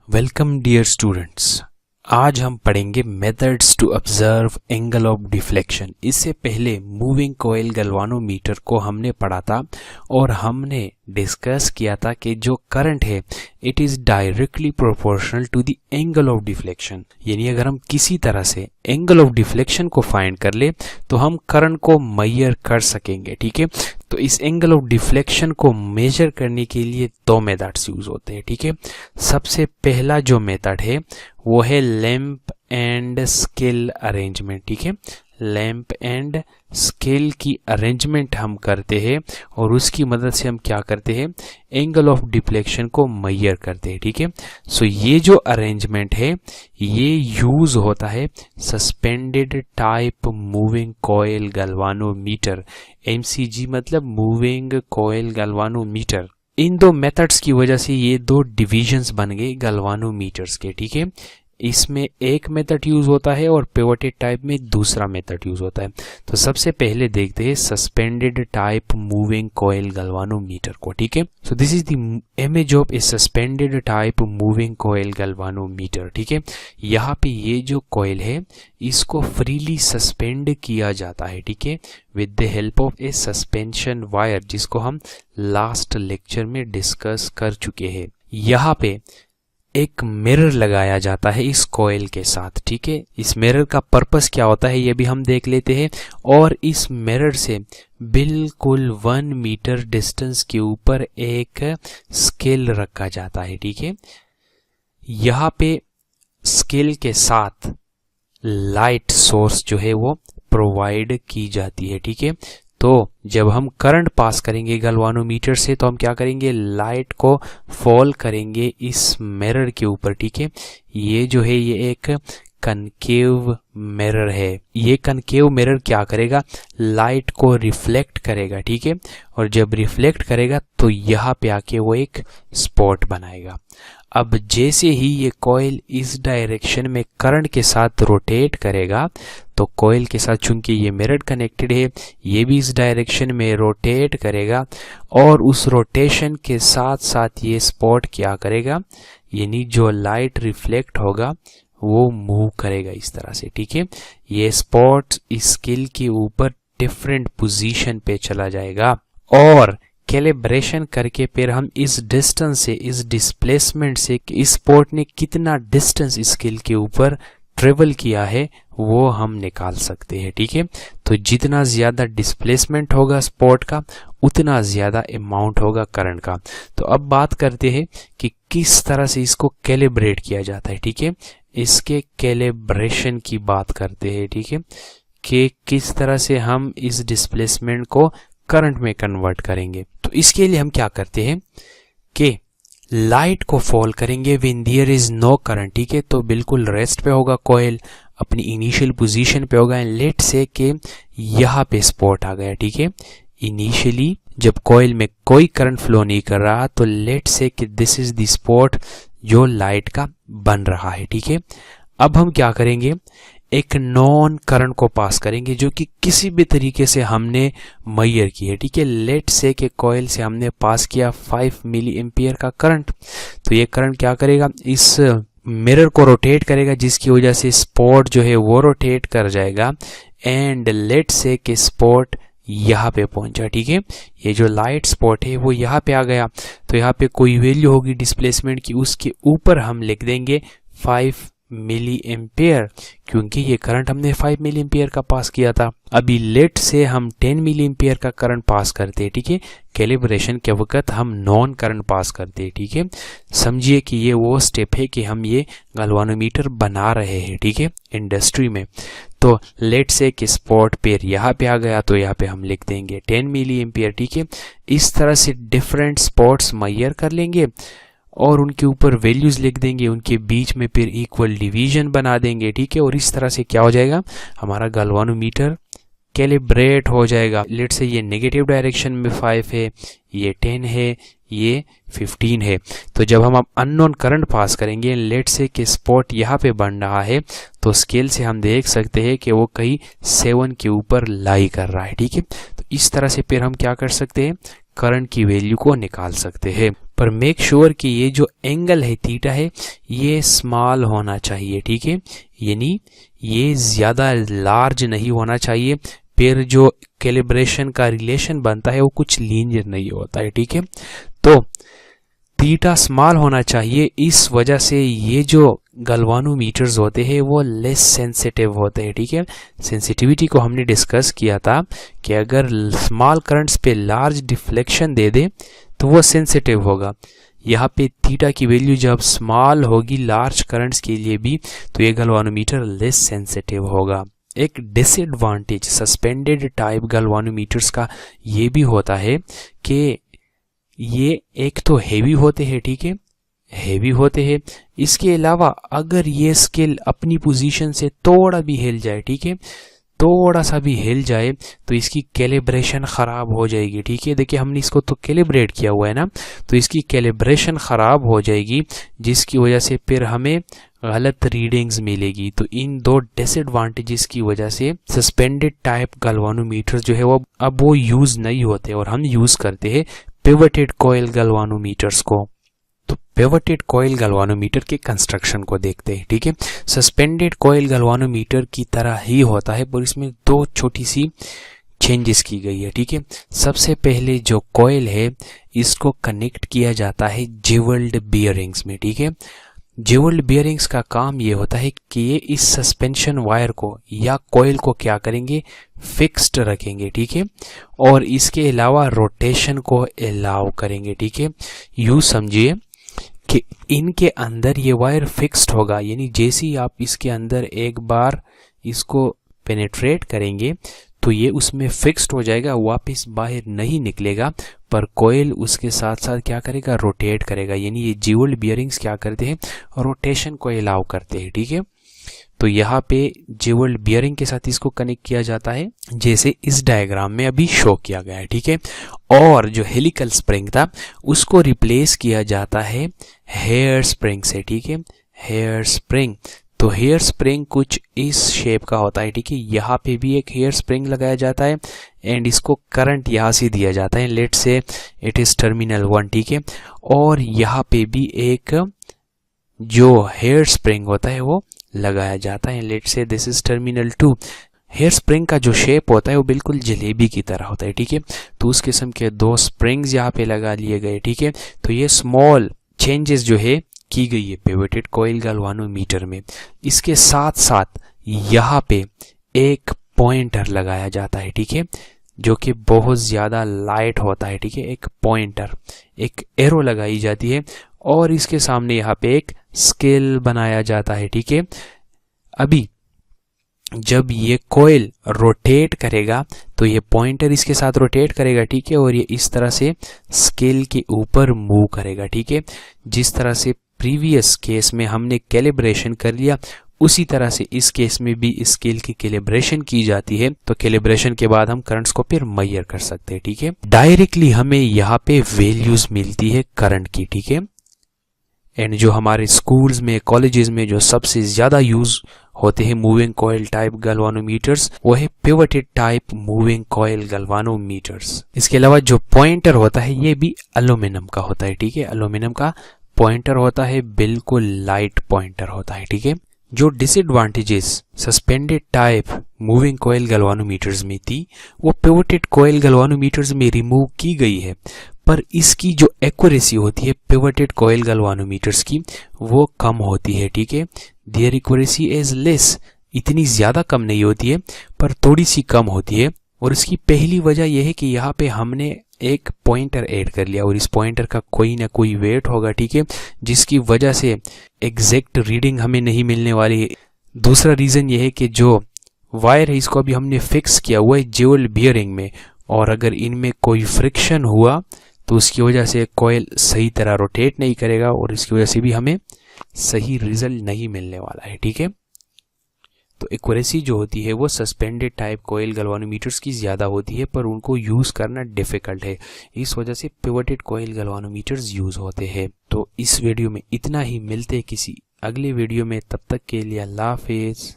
Welcome dear students. आज हम पढ़ेंगे methods to observe angle of deflection. इससे पहले मूविंग कॉइल गैल्वानोमीटर को हमने पढ़ा था और हमने डिस्कस किया था कि जो करंट है it is directly proportional to the angle of deflection. यानी अगर हम किसी तरह से एंगल ऑफ डिफ्लेक्शन को फाइंड कर ले तो हम करंट को मेजर कर सकेंगे। ठीक है, तो इस एंगल ऑफ डिफ्लेक्शन को मेजर करने के लिए दो मेथड्स यूज होते हैं। ठीक है, सबसे पहला जो मेथड है वो है लैंप एंड स्केल अरेंजमेंट। ठीक है, लैंप एंड स्केल की अरेंजमेंट हम करते हैं और उसकी मदद से हम क्या करते हैं, एंगल ऑफ डिफ्लेक्शन को मेजर करते हैं। ठीक है, सो ये जो अरेंजमेंट है ये यूज होता है suspended type moving coil galvanometer, MCG मतलब मूविंग कॉइल गैल्वानोमीटर। इन दो मेथड्स की वजह से ये दो डिविजन्स बन गए गैल्वानोमीटर्स के। ठीक है, इसमें एक मेथड यूज होता है और पिवोटेड टाइप में दूसरा मेथड यूज होता है। तो सबसे पहले देखते हैं suspended type moving coil galvanometer को। ठीक है, so this is the image of A suspended type moving coil galvanometer. ठीक है, यहाँ पे ये जो कॉइल है इसको फ्रीली सस्पेंड किया जाता है। ठीक है, with the help of A suspension wire, जिसको हम लास्ट लेक्चर में डिस्कस कर चुके हैं। यहाँ पे एक मिरर लगाया जाता है इस कॉइल के साथ। ठीक है, इस मिरर का पर्पस क्या होता है ये भी हम देख लेते हैं। और इस मिरर से बिल्कुल 1 मीटर डिस्टेंस के ऊपर एक स्केल रखा जाता है। ठीक है, यहाँ पे स्केल के साथ लाइट सोर्स जो है वो प्रोवाइड की जाती है। ठीक है, तो जब हम करंट पास करेंगे गैल्वानोमीटर से तो हम क्या करेंगे, लाइट को फॉल करेंगे इस मिरर के ऊपर। ठीक है, ये जो है ये एक कनकेव मिरर है। ये कनकेव मिरर क्या करेगा, लाइट को रिफ्लेक्ट करेगा। ठीक है, और जब रिफ्लेक्ट करेगा तो यहाँ पे आके वो एक स्पॉट बनाएगा। अब जैसे ही ये कॉइल इस डायरेक्शन में करंट के साथ रोटेट करेगा तो कॉइल के साथ चूंकि ये मिरर कनेक्टेड है ये भी इस डायरेक्शन में रोटेट करेगा और उस रोटेशन के साथ साथ ये स्पॉट क्या करेगा, यानी जो लाइट रिफ्लेक्ट होगा वो मूव करेगा इस तरह से। ठीक है, ये स्पॉट इस स्केल के ऊपर डिफरेंट पोजीशन पे चला जाएगा और कैलिब्रेशन करके फिर हम इस डिस्टेंस से, इस डिस्प्लेसमेंट से इस स्पॉट ने कितना डिस्टेंस इस स्केल के ऊपर ट्रेवल किया है वो हम निकाल सकते हैं। ठीक है, तो जितना ज्यादा डिस्प्लेसमेंट होगा स्पॉट का उतना ज्यादा अमाउंट होगा करंट का। तो अब बात करते हैं कि किस तरह से इसको कैलिब्रेट किया जाता है। ठीक है, इसके कैलिब्रेशन की बात करते हैं। ठीक है, कि किस तरह से हम इस डिस्प्लेसमेंट को करंट में कन्वर्ट करेंगे। तो इसके लिए हम क्या करते हैं कि लाइट को फॉल करेंगे when there is no current. ठीक है, तो बिल्कुल रेस्ट पे होगा कॉइल, अपनी इनिशियल पोजीशन पे होगा। लेट से कि यहाँ पे स्पॉट आ गया। ठीक है, इनिशियली जब कॉइल में कोई करंट फ्लो नहीं कर रहा तो लेट से कि दिस इज द स्पॉट जो लाइट का बन रहा है। ठीक है, अब हम क्या करेंगे, एक नॉन करंट को पास करेंगे जो कि किसी भी तरीके से हमने मेजर की है। ठीक है, लेट से कि कॉइल से हमने पास किया 5 मिली एम्पियर का करंट, तो ये करंट क्या करेगा, इस मिरर को रोटेट करेगा जिसकी वजह से स्पॉट जो है वो रोटेट कर जाएगा एंड लेट से कि स्पॉट यहाँ पे पहुंचा। ठीक है, ये जो लाइट स्पॉट है वो यहाँ पे आ गया तो यहाँ पे कोई वैल्यू होगी डिस्प्लेसमेंट की, उसके ऊपर हम लिख देंगे 5 मिली एम्पियर, क्योंकि ये करंट हमने 5 मिली एम्पियर का पास किया था। अभी लेट से हम 10 मिली एम्पियर का करंट पास करते हैं। ठीक है, कैलिब्रेशन के वक्त हम नॉन करंट पास करते हैं। ठीक है, समझिए कि ये वो स्टेप है कि हम ये गैल्वानोमीटर बना रहे हैं। ठीक है, इंडस्ट्री में। तो लेट से कि स्पॉट पेयर यहाँ पे आ गया तो यहाँ पे हम लिख देंगे 10 मिली एम्पियर। ठीक है, इस तरह से डिफरेंट स्पॉट्स मेजर कर लेंगे और उनके ऊपर वैल्यूज लिख देंगे, उनके बीच में फिर इक्वल डिवीजन बना देंगे। ठीक है, और इस तरह से क्या हो जाएगा, हमारा गैल्वानोमीटर कैलिब्रेट हो जाएगा। लेट से ये नेगेटिव डायरेक्शन में 5 है, ये 10 है, ये 15 है। तो जब हम अब अननोन करंट पास करेंगे, लेट से कि स्पॉट यहाँ पे बन रहा है तो स्केल से हम देख सकते हैं कि वो कहीं 7 के ऊपर लाई कर रहा है। ठीक है, तो इस तरह से फिर हम क्या कर सकते हैं, करंट की वैल्यू को निकाल सकते हैं। पर मेक श्योर कि ये जो एंगल है थीटा है ये स्मॉल होना चाहिए, ठीक है, यानी ये ज़्यादा लार्ज नहीं होना चाहिए, फिर जो कैलिब्रेशन का रिलेशन बनता है वो कुछ लीनियर नहीं होता है, ठीक है। तो थीटा स्मॉल होना चाहिए, इस वजह से ये जो गैल्वानोमीटर्स होते हैं वो लेस सेंसिटिव होते हैं, ठीक है। सेंसिटिविटी को हमने डिस्कस किया था कि अगर स्मॉल करंट्स पे लार्ज डिफ्लेक्शन दे दे तो वो सेंसिटिव होगा। यहाँ पे थीटा की वैल्यू जब स्मॉल होगी लार्ज करंट्स के लिए भी तो ये गैल्वानोमीटर लेस सेंसिटिव होगा। एक डिसएडवांटेज सस्पेंडेड टाइप गैल्वानोमीटर्स का ये भी होता है कि ये एक तो हेवी होते हैं, ठीक है, हेवी होते हैं, इसके अलावा अगर ये स्केल अपनी पोजीशन से थोड़ा भी हिल जाए, ठीक है, थोड़ा सा भी हिल जाए तो इसकी कैलिब्रेशन ख़राब हो जाएगी, ठीक है। देखिए हमने इसको तो कैलिब्रेट किया हुआ है ना, तो इसकी कैलिब्रेशन ख़राब हो जाएगी जिसकी वजह से फिर हमें गलत रीडिंग्स मिलेगी। तो इन दो डिसएडवांटेजेस की वजह से सस्पेंडेड टाइप गैल्वानोमीटर जो है वो अब वो यूज़ नहीं होते और हम यूज़ करते हैं पिवटेड कॉइल गैल्वानोमीटर्स को। तो पिवटेड कॉइल गैल्वानोमीटर के कंस्ट्रक्शन को देखते हैं, ठीक है। सस्पेंडेड कॉइल गैल्वानोमीटर की तरह ही होता है पर इसमें दो छोटी सी चेंजेस की गई है, ठीक है। सबसे पहले जो कॉइल है इसको कनेक्ट किया जाता है जेवल्ड बियरिंग्स में, ठीक है। जेवल्ड बियरिंग्स का काम ये होता है कि ये इस सस्पेंशन वायर को या कॉइल को क्या करेंगे, फिक्स्ड रखेंगे, ठीक है, और इसके अलावा रोटेशन को अलाउ करेंगे, ठीक है। यूँ समझिए कि इनके अंदर ये वायर फिक्स्ड होगा, यानी जैसे ही आप इसके अंदर एक बार इसको पेनेट्रेट करेंगे तो ये उसमें फिक्स्ड हो जाएगा, वापस बाहर नहीं निकलेगा, पर कॉइल उसके साथ साथ क्या करेगा, रोटेट करेगा, यानी ये जेवल्ड बियरिंग्स क्या करते हैं, रोटेशन को अलाउ करते हैं, ठीक है। तो यहाँ पे जेवल्ड बियरिंग के साथ इसको कनेक्ट किया जाता है जैसे इस डायग्राम में अभी शो किया गया है, ठीक है। और जो हेलिकल स्प्रिंग था उसको रिप्लेस किया जाता है हेयर स्प्रिंग से, ठीक है, हेयर स्प्रिंग। तो हेयर स्प्रिंग कुछ इस शेप का होता है, ठीक है। यहाँ पे भी एक हेयर स्प्रिंग लगाया जाता है एंड इसको करंट यहाँ से दिया जाता है, लेट से इट इज टर्मिनल 1, ठीक है। और यहाँ पे भी एक जो हेयर स्प्रिंग होता है वो लगाया जाता है, let say this is terminal 2। Hair spring का जो शेप होता है वो बिल्कुल जलेबी की तरह होता है, ठीक है। तो उस किस्म के दो स्प्रिंग्स यहाँ पे लगा लिए गए, ठीक है। तो ये स्मॉल चेंजेस जो है की गई है पिवटेड कॉइल गैल्वानोमीटर में। इसके साथ साथ यहाँ पे एक पॉइंटर लगाया जाता है, ठीक है, जो कि बहुत ज़्यादा लाइट होता है, ठीक है। एक पॉइंटर, एक एरो लगाई जाती है और इसके सामने यहाँ पे एक स्केल बनाया जाता है, ठीक है। अभी जब ये कॉइल रोटेट करेगा तो ये पॉइंटर इसके साथ रोटेट करेगा, ठीक है, और ये इस तरह से स्केल के ऊपर मूव करेगा, ठीक है। जिस तरह से प्रीवियस केस में हमने कैलिब्रेशन कर लिया उसी तरह से इस केस में भी स्केल की कैलिब्रेशन की जाती है। तो कैलिब्रेशन के बाद हम करंट्स को फिर मेजर कर सकते हैं, ठीक है। डायरेक्टली हमें यहाँ पे वैल्यूज मिलती है करंट की, ठीक है। एंड जो हमारे स्कूल्स में कॉलेजेस में जो सबसे ज्यादा यूज होते हैं मूविंग कॉइल टाइप गैल्वानोमीटर्स वो है पिवटेड टाइप मूविंग कॉइल गैल्वानोमीटर्स। इसके अलावा जो पॉइंटर होता है ये भी एल्यूमिनियम का होता है, ठीक है। एल्यूमिनियम का पॉइंटर होता है, बिल्कुल लाइट पॉइंटर होता है, ठीक है। जो disadvantages suspended type moving coil गैल्वानोमीटर्स में थी वो पिवटेड कॉइल गैल्वानोमीटर्स में रिमूव की गई है, पर इसकी जो एक्यूरेसी होती है पिवटेड कॉइल गैल्वानोमीटर्स की वो कम होती है, ठीक है। देयर एक्यूरेसी इज लेस, इतनी ज्यादा कम नहीं होती है पर थोड़ी सी कम होती है। और इसकी पहली वजह यह है कि यहाँ पे हमने एक पॉइंटर ऐड कर लिया और इस पॉइंटर का कोई ना कोई वेट होगा, ठीक है, जिसकी वजह से एग्जैक्ट रीडिंग हमें नहीं मिलने वाली है। दूसरा रीजन यह है कि जो वायर है इसको अभी हमने फिक्स किया हुआ है जेवल्ड बियरिंग में, और अगर इनमें कोई फ्रिक्शन हुआ तो उसकी वजह से कॉइल सही तरह रोटेट नहीं करेगा और इसकी वजह से भी हमें सही रिजल्ट नहीं मिलने वाला है, ठीक है। तो एक्यूरेसी जो होती है वो सस्पेंडेड टाइप कॉइल गैल्वानोमीटर्स की ज़्यादा होती है पर उनको यूज़ करना डिफ़िकल्ट है, इस वजह से पिवटेड कॉइल गैल्वानोमीटर्स यूज़ होते हैं। तो इस वीडियो में इतना ही, मिलते हैं किसी अगले वीडियो में, तब तक के लिए अल्लाह हाफिज़।